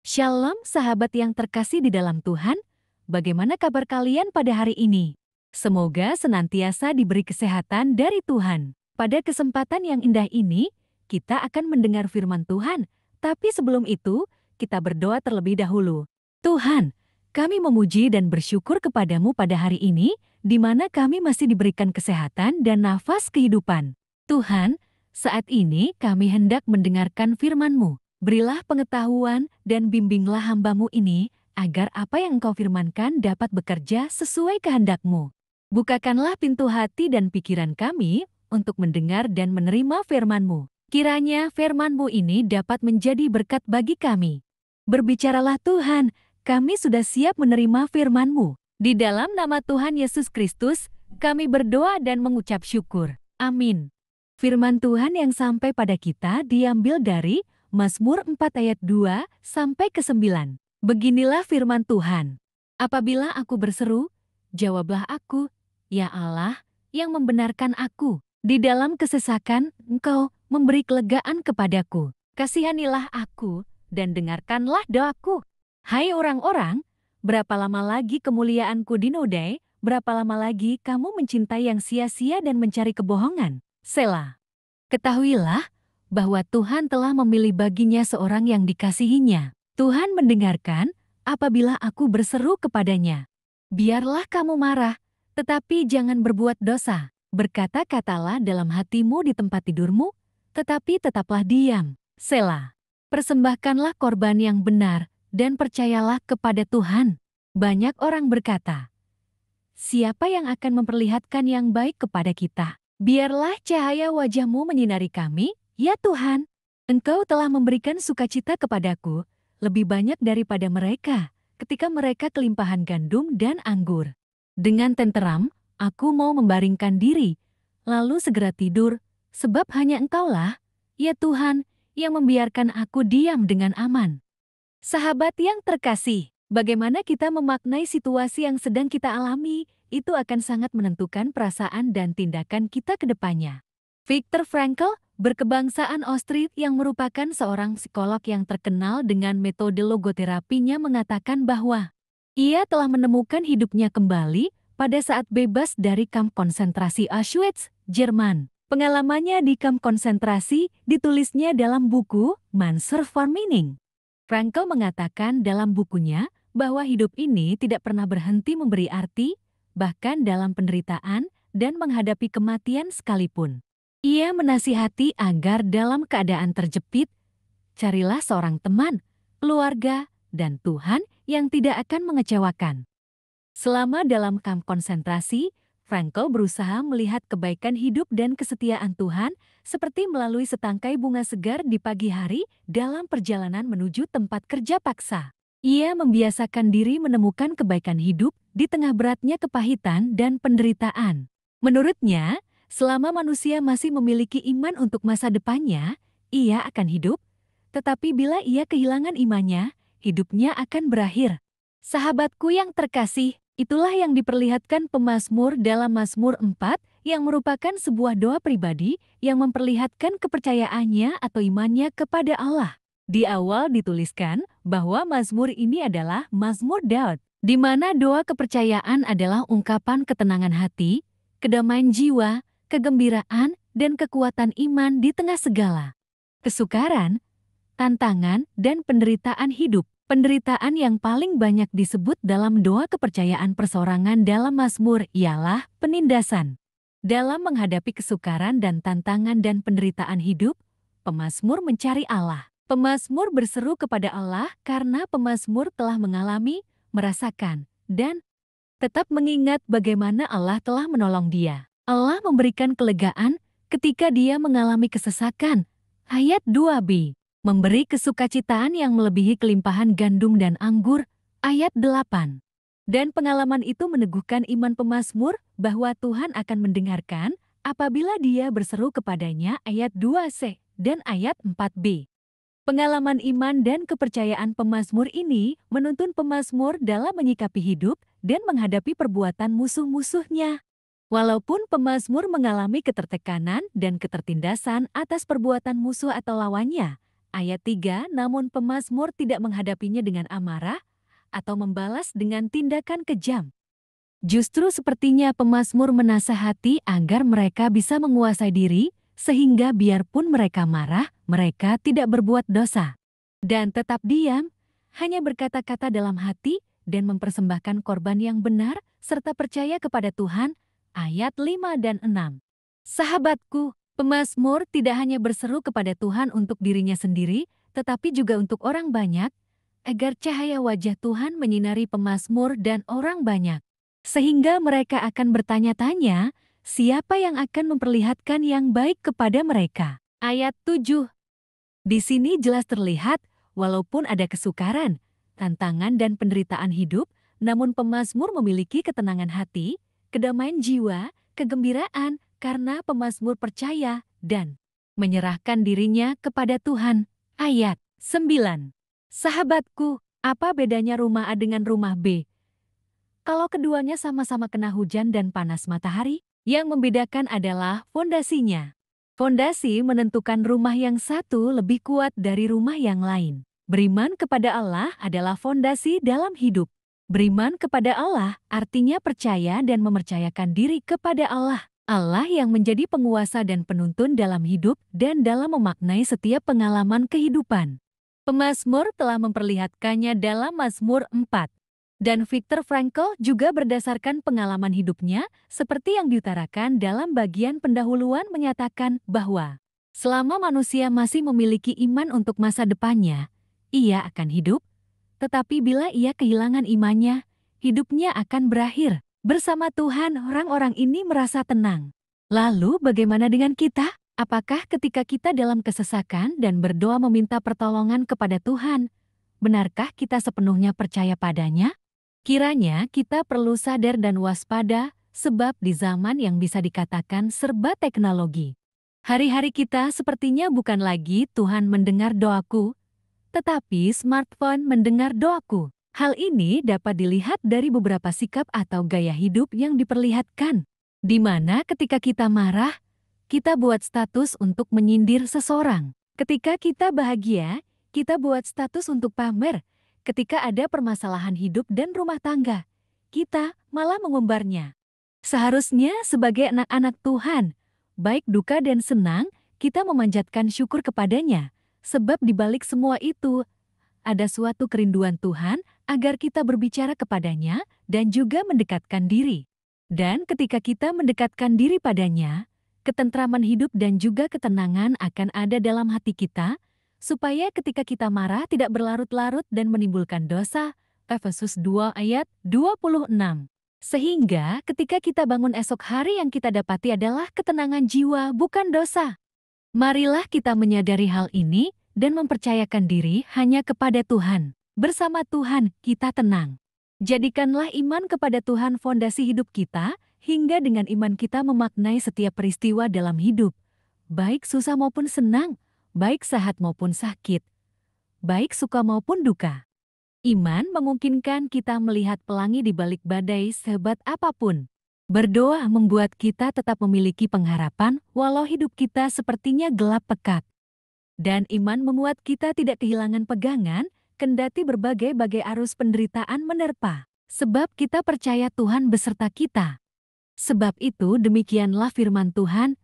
Shalom sahabat yang terkasih di dalam Tuhan, bagaimana kabar kalian pada hari ini? Semoga senantiasa diberi kesehatan dari Tuhan. Pada kesempatan yang indah ini, kita akan mendengar firman Tuhan, tapi sebelum itu, kita berdoa terlebih dahulu. Tuhan, kami memuji dan bersyukur kepadamu pada hari ini, di mana kami masih diberikan kesehatan dan nafas kehidupan. Tuhan, saat ini kami hendak mendengarkan firman-Mu. Berilah pengetahuan dan bimbinglah hamba-Mu ini, agar apa yang Engkau firmankan dapat bekerja sesuai kehendak-Mu. Bukakanlah pintu hati dan pikiran kami untuk mendengar dan menerima firman-Mu. Kiranya firman-Mu ini dapat menjadi berkat bagi kami. Berbicaralah Tuhan, kami sudah siap menerima firman-Mu. Di dalam nama Tuhan Yesus Kristus, kami berdoa dan mengucap syukur. Amin. Firman Tuhan yang sampai pada kita diambil dari Mazmur 4 ayat 2 sampai ke 9. Beginilah firman Tuhan. Apabila aku berseru, jawablah aku, ya Allah, yang membenarkan aku. Di dalam kesesakan, Engkau memberi kelegaan kepadaku. Kasihanilah aku dan dengarkanlah doaku. Hai orang-orang, berapa lama lagi kemuliaanku dinodai? Berapa lama lagi kamu mencintai yang sia-sia dan mencari kebohongan? Selah. Ketahuilah bahwa Tuhan telah memilih baginya seorang yang dikasihinya. Tuhan mendengarkan apabila aku berseru kepadanya. Biarlah kamu marah, tetapi jangan berbuat dosa. Berkata-katalah dalam hatimu di tempat tidurmu, tetapi tetaplah diam. Selah. Persembahkanlah korban yang benar dan percayalah kepada Tuhan. Banyak orang berkata, siapa yang akan memperlihatkan yang baik kepada kita? Biarlah cahaya wajah-Mu menyinari kami, ya Tuhan. Engkau telah memberikan sukacita kepadaku, lebih banyak daripada mereka, ketika mereka kelimpahan gandum dan anggur. Dengan tenteram, aku mau membaringkan diri, lalu segera tidur, sebab hanya Engkaulah, ya Tuhan, yang membiarkan aku diam dengan aman. Sahabat yang terkasih, bagaimana kita memaknai situasi yang sedang kita alami, itu akan sangat menentukan perasaan dan tindakan kita ke depannya. Viktor Frankl, berkebangsaan Austria yang merupakan seorang psikolog yang terkenal dengan metode logoterapinya mengatakan bahwa ia telah menemukan hidupnya kembali pada saat bebas dari kamp konsentrasi Auschwitz, Jerman. Pengalamannya di kamp konsentrasi ditulisnya dalam buku Man Search for Meaning. Frankl mengatakan dalam bukunya bahwa hidup ini tidak pernah berhenti memberi arti, bahkan dalam penderitaan dan menghadapi kematian sekalipun. Ia menasihati agar dalam keadaan terjepit, carilah seorang teman, keluarga, dan Tuhan yang tidak akan mengecewakan. Selama dalam kamp konsentrasi, Frankl berusaha melihat kebaikan hidup dan kesetiaan Tuhan seperti melalui setangkai bunga segar di pagi hari dalam perjalanan menuju tempat kerja paksa. Ia membiasakan diri menemukan kebaikan hidup di tengah beratnya kepahitan dan penderitaan. Menurutnya, selama manusia masih memiliki iman untuk masa depannya, ia akan hidup. Tetapi bila ia kehilangan imannya, hidupnya akan berakhir. Sahabatku yang terkasih, itulah yang diperlihatkan pemazmur dalam Mazmur 4 yang merupakan sebuah doa pribadi yang memperlihatkan kepercayaannya atau imannya kepada Allah. Di awal dituliskan bahwa mazmur ini adalah Mazmur Daud, di mana doa kepercayaan adalah ungkapan ketenangan hati, kedamaian jiwa, kegembiraan, dan kekuatan iman di tengah segala kesukaran, tantangan, dan penderitaan hidup. Penderitaan yang paling banyak disebut dalam doa kepercayaan persorangan dalam Mazmur ialah penindasan. Dalam menghadapi kesukaran dan tantangan dan penderitaan hidup, pemazmur mencari Allah. Pemazmur berseru kepada Allah karena pemazmur telah mengalami, merasakan, dan tetap mengingat bagaimana Allah telah menolong dia. Allah memberikan kelegaan ketika dia mengalami kesesakan. Ayat 2b. Memberi kesukacitaan yang melebihi kelimpahan gandum dan anggur. Ayat 8. Dan pengalaman itu meneguhkan iman pemazmur bahwa Tuhan akan mendengarkan apabila dia berseru kepadanya. Ayat 2c dan ayat 4b. Pengalaman iman dan kepercayaan pemazmur ini menuntun pemazmur dalam menyikapi hidup dan menghadapi perbuatan musuh-musuhnya. Walaupun pemazmur mengalami ketertekanan dan ketertindasan atas perbuatan musuh atau lawannya, Ayat 3, namun pemazmur tidak menghadapinya dengan amarah atau membalas dengan tindakan kejam. Justru sepertinya pemazmur menasihati agar mereka bisa menguasai diri, sehingga biarpun mereka marah, mereka tidak berbuat dosa. Dan tetap diam, hanya berkata-kata dalam hati dan mempersembahkan korban yang benar, serta percaya kepada Tuhan. Ayat 5 dan 6. Sahabatku, pemazmur tidak hanya berseru kepada Tuhan untuk dirinya sendiri, tetapi juga untuk orang banyak, agar cahaya wajah Tuhan menyinari pemazmur dan orang banyak. Sehingga mereka akan bertanya-tanya, siapa yang akan memperlihatkan yang baik kepada mereka. Ayat 7. Di sini jelas terlihat, walaupun ada kesukaran, tantangan dan penderitaan hidup, namun pemazmur memiliki ketenangan hati, kedamaian jiwa, kegembiraan, karena pemazmur percaya dan menyerahkan dirinya kepada Tuhan. Ayat 9. Sahabatku, apa bedanya rumah A dengan rumah B? Kalau keduanya sama-sama kena hujan dan panas matahari, yang membedakan adalah fondasinya. Fondasi menentukan rumah yang satu lebih kuat dari rumah yang lain. Beriman kepada Allah adalah fondasi dalam hidup. Beriman kepada Allah artinya percaya dan mempercayakan diri kepada Allah. Allah yang menjadi penguasa dan penuntun dalam hidup dan dalam memaknai setiap pengalaman kehidupan. Pemazmur telah memperlihatkannya dalam Mazmur 4. Dan Viktor Frankl juga berdasarkan pengalaman hidupnya, seperti yang diutarakan dalam bagian pendahuluan menyatakan bahwa selama manusia masih memiliki iman untuk masa depannya, ia akan hidup, tetapi bila ia kehilangan imannya, hidupnya akan berakhir. Bersama Tuhan, orang-orang ini merasa tenang. Lalu bagaimana dengan kita? Apakah ketika kita dalam kesesakan dan berdoa meminta pertolongan kepada Tuhan, benarkah kita sepenuhnya percaya padanya? Kiranya kita perlu sadar dan waspada, sebab di zaman yang bisa dikatakan serba teknologi, hari-hari kita sepertinya bukan lagi Tuhan mendengar doaku, tetapi smartphone mendengar doaku. Hal ini dapat dilihat dari beberapa sikap atau gaya hidup yang diperlihatkan, di mana ketika kita marah, kita buat status untuk menyindir seseorang. Ketika kita bahagia, kita buat status untuk pamer. Ketika ada permasalahan hidup dan rumah tangga, kita malah mengumbarnya. Seharusnya sebagai anak-anak Tuhan, baik duka dan senang, kita memanjatkan syukur kepadanya. Sebab di balik semua itu, ada suatu kerinduan Tuhan agar kita berbicara kepadanya dan juga mendekatkan diri. Dan ketika kita mendekatkan diri padanya, ketentraman hidup dan juga ketenangan akan ada dalam hati kita, supaya ketika kita marah tidak berlarut-larut dan menimbulkan dosa. Efesus 2 ayat 26. Sehingga ketika kita bangun esok hari yang kita dapati adalah ketenangan jiwa, bukan dosa. Marilah kita menyadari hal ini dan mempercayakan diri hanya kepada Tuhan. Bersama Tuhan kita tenang. Jadikanlah iman kepada Tuhan fondasi hidup kita, hingga dengan iman kita memaknai setiap peristiwa dalam hidup, baik susah maupun senang, baik sehat maupun sakit, baik suka maupun duka. Iman memungkinkan kita melihat pelangi di balik badai sehebat apapun. Berdoa membuat kita tetap memiliki pengharapan walau hidup kita sepertinya gelap pekat. Dan iman membuat kita tidak kehilangan pegangan, kendati berbagai-bagai arus penderitaan menerpa. Sebab kita percaya Tuhan beserta kita. Sebab itu demikianlah firman Tuhan.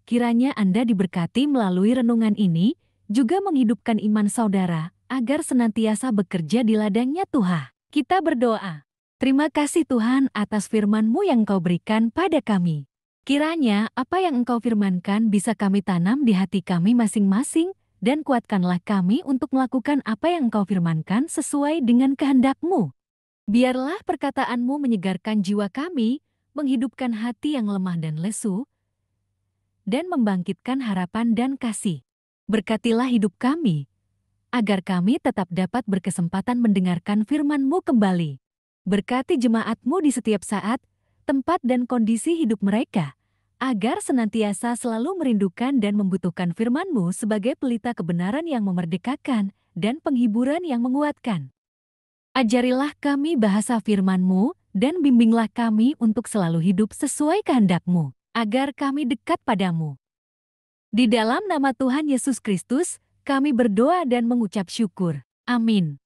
Kiranya Anda diberkati melalui renungan ini, juga menghidupkan iman saudara, agar senantiasa bekerja di ladangnya Tuhan. Kita berdoa. Terima kasih Tuhan atas firman-Mu yang Engkau berikan pada kami. Kiranya apa yang Engkau firmankan bisa kami tanam di hati kami masing-masing, dan kuatkanlah kami untuk melakukan apa yang Engkau firmankan sesuai dengan kehendak-Mu. Biarlah perkataan-Mu menyegarkan jiwa kami, menghidupkan hati yang lemah dan lesu, dan membangkitkan harapan dan kasih. Berkatilah hidup kami, agar kami tetap dapat berkesempatan mendengarkan firman-Mu kembali. Berkati jemaat-Mu di setiap saat, tempat dan kondisi hidup mereka, agar senantiasa selalu merindukan dan membutuhkan firman-Mu sebagai pelita kebenaran yang memerdekakan dan penghiburan yang menguatkan. Ajarilah kami bahasa firman-Mu, dan bimbinglah kami untuk selalu hidup sesuai kehendak-Mu, agar kami dekat padamu. Di dalam nama Tuhan Yesus Kristus, Kami berdoa dan mengucap syukur. Amin.